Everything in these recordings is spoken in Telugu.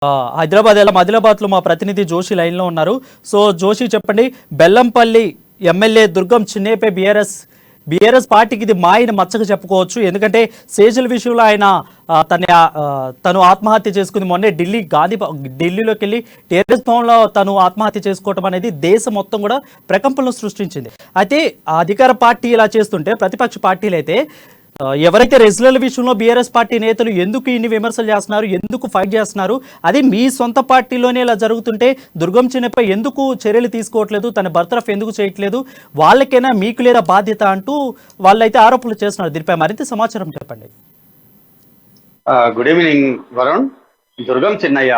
ఆదిలాబాద్లో మా ప్రతినిధి జోషి లైన్లో ఉన్నారు. సో జోషి చెప్పండి, బెల్లంపల్లి ఎమ్మెల్యే దుర్గం చిన్నేపై బీఆర్ఎస్ పార్టీకి ఇది మాయని మచ్చగా చెప్పుకోవచ్చు. ఎందుకంటే సేజల్ విషయంలో ఆయన తను ఆత్మహత్య చేసుకుంది. మొన్నే ఢిల్లీలోకి వెళ్ళి టెర్రస్ భవన్లో తను ఆత్మహత్య చేసుకోవటం అనేది దేశం మొత్తం కూడా ప్రకంపనలు సృష్టించింది. అయితే అధికార పార్టీ ఇలా చేస్తుంటే ప్రతిపక్ష పార్టీలు అయితే ఎవరైతే రెజ్లర్ల విషయంలో బీఆర్ఎస్ పార్టీ నేతలు ఎందుకు ఇన్ని విమర్శలు చేస్తున్నారు, ఎందుకు ఫైట్ చేస్తున్నారు, అది మీ సొంత పార్టీలోనే ఇలా జరుగుతుంటే దుర్గం చిన్నపై ఎందుకు చర్యలు తీసుకోవట్లేదు, తన బర్తరఫ్ ఎందుకు చేయట్లేదు, వాళ్ళకైనా మీకు లేదా బాధ్యత అంటూ వాళ్ళైతే ఆరోపణలు చేస్తున్నారు. దీనిపై మరింత సమాచారం చెప్పండి. Good evening Varun. దుర్గం చిన్నయ్య,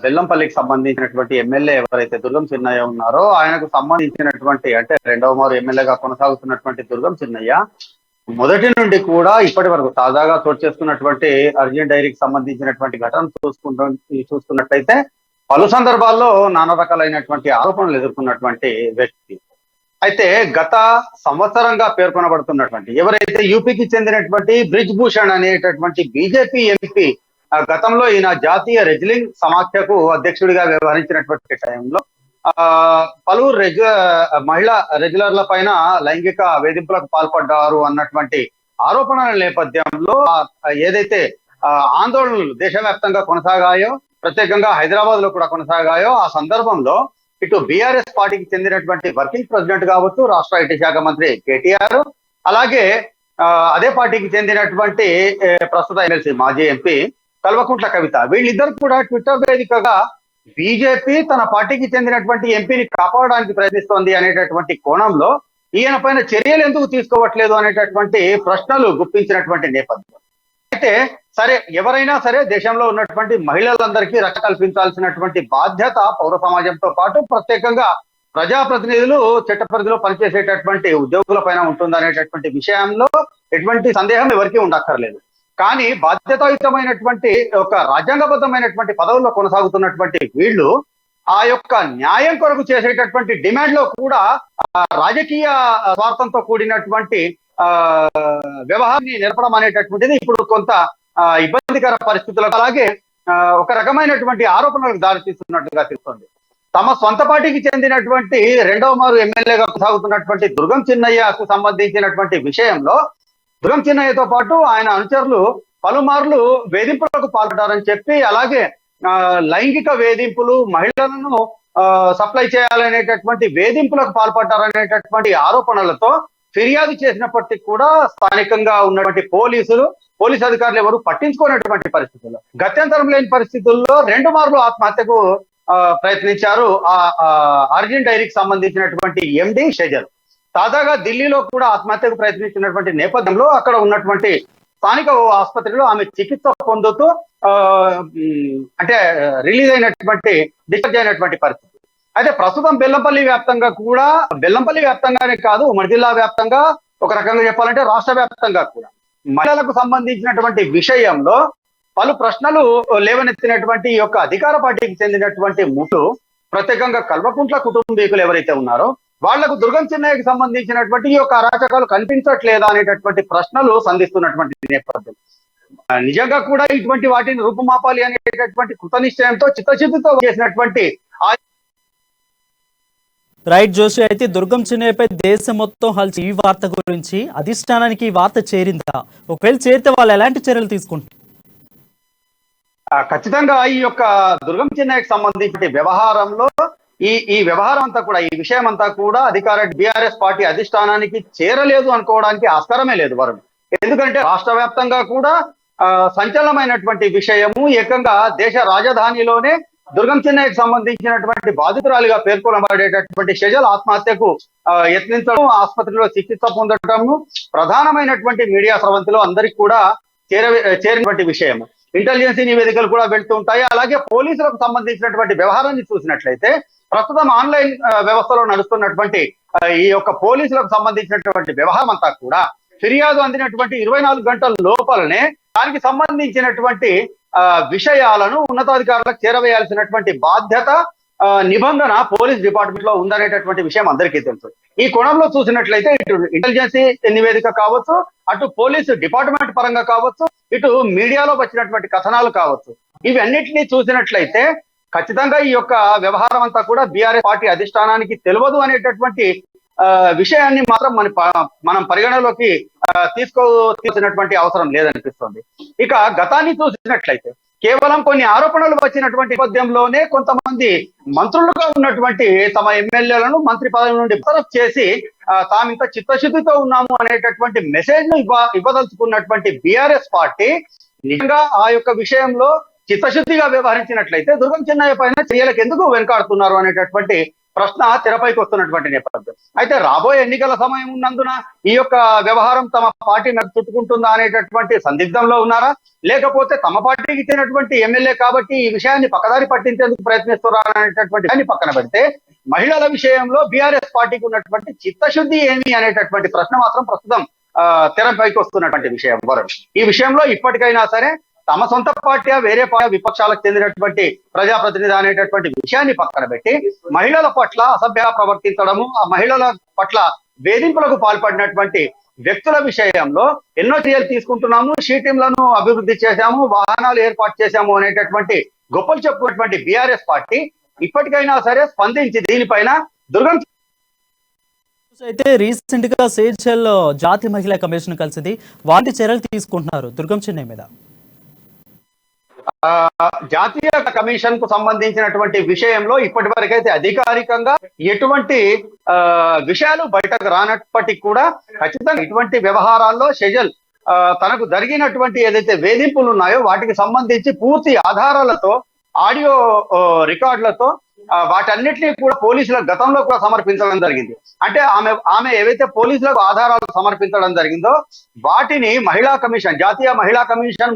బెల్లంపల్లికి సంబంధించినటువంటి ఎమ్మెల్యే ఎవరైతే దుర్గం చిన్నయ్య ఉన్నారో ఆయనకు సంబంధించినటువంటి అంటే రెండవ మారు ఎమ్మెల్యేగా కొనసాగుతున్నటువంటి దుర్గం చిన్నయ్య మొదటి నుండి కూడా ఇప్పటి వరకు తాజాగా చోటు చేసుకున్నటువంటి అర్జున్ డైరీకి సంబంధించినటువంటి ఘటన చూసుకున్నట్లయితే పలు సందర్భాల్లో నానా రకాలైనటువంటి ఆరోపణలు ఎదుర్కొన్నటువంటి వ్యక్తి. అయితే గత సంవత్సరంగా పేర్కొనబడుతున్నటువంటి ఎవరైతే యూపీకి చెందినటువంటి బ్రిజ్ భూషణ్ అనేటటువంటి బీజేపీ ఎంపీ, గతంలో ఈయన జాతీయ రెజ్లింగ్ సమాఖ్యకు అధ్యక్షుడిగా వ్యవహరించినటువంటి టైంలో పలువురు మహిళా రెగ్యులర్ల పైన లైంగిక వేధింపులకు పాల్పడ్డారు అన్నటువంటి ఆరోపణల నేపథ్యంలో ఏదైతే ఆందోళనలు దేశవ్యాప్తంగా కొనసాగాయో, ప్రత్యేకంగా హైదరాబాద్ లో కూడా కొనసాగాయో, ఆ సందర్భంలో ఇటు బీఆర్ఎస్ పార్టీకి చెందినటువంటి వర్కింగ్ ప్రెసిడెంట్ కావచ్చు, రాష్ట్ర ఐటీ శాఖ మంత్రి కేటీఆర్, అలాగే అదే పార్టీకి చెందినటువంటి ప్రస్తుత ఎమ్మెల్సీ మాజీ ఎంపీ కల్వకుంట్ల కవిత, వీళ్ళిద్దరు కూడా ట్విట్టర్ వేదికగా బీజేపీ తన పార్టీకి చెందినటువంటి ఎంపీని కాపాడడానికి ప్రయత్నిస్తోంది అనేటటువంటి కోణంలో ఈయన పైన చర్యలు ఎందుకు తీసుకోవట్లేదు అనేటటువంటి ప్రశ్నలు గుప్పించినటువంటి నేపథ్యం. అయితే సరే, ఎవరైనా సరే దేశంలో ఉన్నటువంటి మహిళలందరికీ రక్షణ కల్పించాల్సినటువంటి బాధ్యత పౌర సమాజంతో పాటు ప్రత్యేకంగా ప్రజాప్రతినిధులు చట్ట పరిధిలో పనిచేసేటటువంటి ఉద్యోగుల పైన ఉంటుందనేటటువంటి విషయంలో ఎటువంటి సందేహం ఎవరికీ ఉండక్కర్లేదు. కానీ బాధ్యతాయుతమైనటువంటి ఒక రాజ్యాంగబద్ధమైనటువంటి పదవుల్లో కొనసాగుతున్నటువంటి వీళ్ళు ఆ యొక్క న్యాయం కొరకు చేసేటటువంటి డిమాండ్ లో కూడా రాజకీయ స్వార్థంతో కూడినటువంటి వ్యవహారాన్ని నిలపడం అనేటటువంటిది ఇప్పుడు కొంత ఇబ్బందికర పరిస్థితులకు, అలాగే ఒక రకమైనటువంటి ఆరోపణలకు దారితీస్తున్నట్టుగా తెలుస్తోంది. తమ సొంత పార్టీకి చెందినటువంటి రెండవ మారు ఎమ్మెల్యేగా కొనసాగుతున్నటువంటి దుర్గం చిన్నయ్యకు సంబంధించినటువంటి విషయంలో దుర్గం చిన్నయ్యతో పాటు ఆయన అనుచరులు పలుమార్లు వేధింపులకు పాల్పడ్డారని చెప్పి, అలాగే లైంగిక వేధింపులు, మహిళలను సప్లై చేయాలనేటటువంటి వేధింపులకు పాల్పడ్డారనేటటువంటి ఆరోపణలతో ఫిర్యాదు చేసినప్పటికీ కూడా స్థానికంగా ఉన్నటువంటి పోలీసు అధికారులు ఎవరు పట్టించుకునేటువంటి పరిస్థితుల్లో, గత్యంతరం లేని పరిస్థితుల్లో 2 మార్లు ఆత్మహత్యకు ప్రయత్నించారు అర్జున్ డైరీకి సంబంధించినటువంటి ఎండి షెజల్. తాజాగా ఢిల్లీలో కూడా ఆత్మహత్యకు ప్రయత్నించినటువంటి నేపథ్యంలో అక్కడ ఉన్నటువంటి స్థానిక ఆసుపత్రిలో ఆమె చికిత్స పొందుతూ అంటే రిలీజ్ అయినటువంటి డిశ్చార్జ్ అయినటువంటి పరిస్థితి. అయితే ప్రస్తుతం బెల్లంపల్లి వ్యాప్తంగానే కాదు, ఉమ్మడి జిల్లా వ్యాప్తంగా, ఒక రకంగా చెప్పాలంటే రాష్ట్ర వ్యాప్తంగా కూడా మహిళలకు సంబంధించినటువంటి విషయంలో పలు ప్రశ్నలు లేవనెత్తినటువంటి ఈ యొక్క అధికార పార్టీకి చెందినటువంటి ప్రత్యేకంగా కల్వకుంట్ల కుటుంబీకులు ఎవరైతే ఉన్నారో వాళ్లకు దుర్గం చిన్నయ్యకి సంబంధించినటువంటి ఈ యొక్క అరాచకాలు కనిపించట్లేదా అనేటటువంటి ప్రశ్నలు సంధిస్తున్నటువంటి నేపథ్యం. నిజంగా కూడా ఇటువంటి వాటిని రూపుమాపాలి అనేటటువంటి కృతనిశ్చయంతో చిత్తశుద్ధితో చేసినటువంటి రైట్ జోషి, అయితే దుర్గం చిన్నయ్యపై దేశం మొత్తం ఈ వార్త గురించి అధిష్టానానికి ఈ వార్త చేరిందా? ఒకవేళ చేరితే వాళ్ళు ఎలాంటి చర్యలు తీసుకుంటారు? ఖచ్చితంగా ఈ యొక్క దుర్గం చిన్నయ్యకి సంబంధించిన వ్యవహారంలో ఈ వ్యవహారం అంతా కూడా, ఈ విషయం అంతా కూడా అధికార బీఆర్ఎస్ పార్టీ అధిష్టానానికి చేరలేదు అనుకోవడానికి ఆస్కారమే లేదు వరుణ్. ఎందుకంటే రాష్ట్ర వ్యాప్తంగా కూడా సంచలనమైనటువంటి విషయము, ఏకంగా దేశ రాజధానిలోనే దుర్గం చిన్నయ్యకి సంబంధించినటువంటి బాధితురాలిగా పేర్కొనబడేటటువంటి షెజల్ ఆత్మహత్యకు యత్నించడం, ఆసుపత్రిలో చికిత్స పొందటము ప్రధానమైనటువంటి మీడియా స్రవంతిలో అందరికి కూడా చేరినటువంటి విషయం. ఇంటెలిజెన్సీ నివేదికలు కూడా వెళ్తూ ఉంటాయి. అలాగే పోలీసులకు సంబంధించినటువంటి వ్యవహారాన్ని చూసినట్లయితే ప్రస్తుతం ఆన్లైన్ వ్యవస్థలో నడుస్తున్నటువంటి ఈ యొక్క పోలీసులకు సంబంధించినటువంటి వ్యవహారం అంతా కూడా ఫిర్యాదు అందినటువంటి 24 గంటల లోపలనే దానికి సంబంధించినటువంటి విషయాలను ఉన్నతాధికారులకు చేరవేయాల్సినటువంటి బాధ్యత నిబంధన పోలీస్ డిపార్ట్మెంట్ లో ఉందనేటటువంటి విషయం అందరికీ తెలుసు. ఈ కోణంలో చూసినట్లయితే ఇటు ఇంటెలిజెన్సీ నివేదిక కావచ్చు, అటు పోలీసు డిపార్ట్మెంట్ పరంగా కావచ్చు, ఇటు మీడియాలో వచ్చినటువంటి కథనాలు కావచ్చు, ఇవన్నిటినీ చూసినట్లయితే ఖచ్చితంగా ఈ యొక్క వ్యవహారం అంతా కూడా బీఆర్ఎస్ పార్టీ అధిష్టానానికి తెలియదు అనేటటువంటి విషయాన్ని మాత్రం మనం పరిగణలోకి తీసుకోవాల్సినటువంటి అవసరం లేదనిపిస్తుంది. ఇక గతాన్ని చూసినట్లయితే కేవలం కొన్ని ఆరోపణలు వచ్చినటువంటి నేపథ్యంలోనే కొంతమంది మంత్రులుగా ఉన్నటువంటి తమ ఎమ్మెల్యేలను మంత్రి పదవి నుండి బర్తరఫ్ చేసి తామింత చిత్తశుద్ధితో ఉన్నాము అనేటటువంటి మెసేజ్ ను ఇవ్వదలుచుకున్నటువంటి బీఆర్ఎస్ పార్టీ నిజంగా ఆ యొక్క విషయంలో చిత్తశుద్ధిగా వ్యవహరించినట్లయితే దుర్గం చిన్నయ్య పైన చర్యలకు ఎందుకు వెనుకాడుతున్నారు అనేటటువంటి ప్రశ్న తెరపైకి వస్తున్నటువంటి నేపథ్యం. అయితే రాబోయే ఎన్నికల సమయం ఉన్నందున ఈ యొక్క వ్యవహారం తమ పార్టీ నాకు చుట్టుకుంటుందా అనేటటువంటి సందిగ్ధంలో ఉన్నారా, లేకపోతే తమ పార్టీకి ఇచ్చినటువంటి ఎమ్మెల్యే కాబట్టి ఈ విషయాన్ని పక్కదారి పట్టించేందుకు ప్రయత్నిస్తున్నారా అనేటటువంటి దాన్ని పక్కన పెడితే మహిళల విషయంలో బీఆర్ఎస్ పార్టీకి ఉన్నటువంటి చిత్తశుద్ధి ఏమి అనేటటువంటి ప్రశ్న మాత్రం ప్రస్తుతం తెరపైకి వస్తున్నటువంటి విషయం. ఈ విషయంలో ఇప్పటికైనా సరే తమ సొంత పార్టీ వేరే విపక్షాలకు చెందినటువంటి ప్రజాప్రతినిధి అనేటటువంటి విషయాన్ని పక్కన పెట్టి మహిళల పట్ల అసభ్యంగా ప్రవర్తించడము, ఆ మహిళల పట్ల వేధింపులకు పాల్పడినటువంటి వ్యక్తుల విషయంలో ఎన్నో చర్యలు తీసుకుంటున్నాము, షీటీంలను అభివృద్ధి చేశాము, వాహనాలు ఏర్పాటు చేశాము అనేటటువంటి గొప్పలు చెప్పుకున్నటువంటి బీఆర్ఎస్ పార్టీ ఇప్పటికైనా సరే స్పందించి దీనిపైన దుర్గం అయితే రీసెంట్ గా సేజల్ జాతీయ మహిళా కమిషన్ కలిసింది, వాటి చర్యలు తీసుకుంటున్నారు దుర్గం చిన్నయ్య మీద. జాతీయ కమిషన్ కు సంబంధించినటువంటి విషయంలో ఇప్పటి వరకైతే అధికారికంగా ఎటువంటి విషయాలు బయటకు రానప్పటికీ కూడా ఖచ్చితంగా ఇటువంటి వ్యవహారాల్లో షెజల్ తనకు జరిగినటువంటి ఏదైతే వేధింపులు ఉన్నాయో వాటికి సంబంధించి పూర్తి ఆధారాలతో, ఆడియో రికార్డులతో వాటన్నిటినీ కూడా పోలీసుల గతంలో కూడా సమర్పించడం జరిగింది. అంటే ఆమె ఏవైతే పోలీసులకు ఆధారాలు సమర్పించడం జరిగిందో వాటిని మహిళా కమిషన్, జాతీయ మహిళా కమిషన్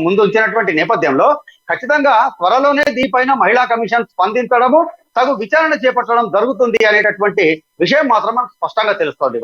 ముందుంచినటువంటి నేపథ్యంలో ఖచ్చితంగా త్వరలోనే దీనిపైన మహిళా కమిషన్ స్పందించడము, తగు విచారణ చేపట్టడం జరుగుతుంది అనేటటువంటి విషయం మాత్రం స్పష్టంగా తెలుస్తోంది.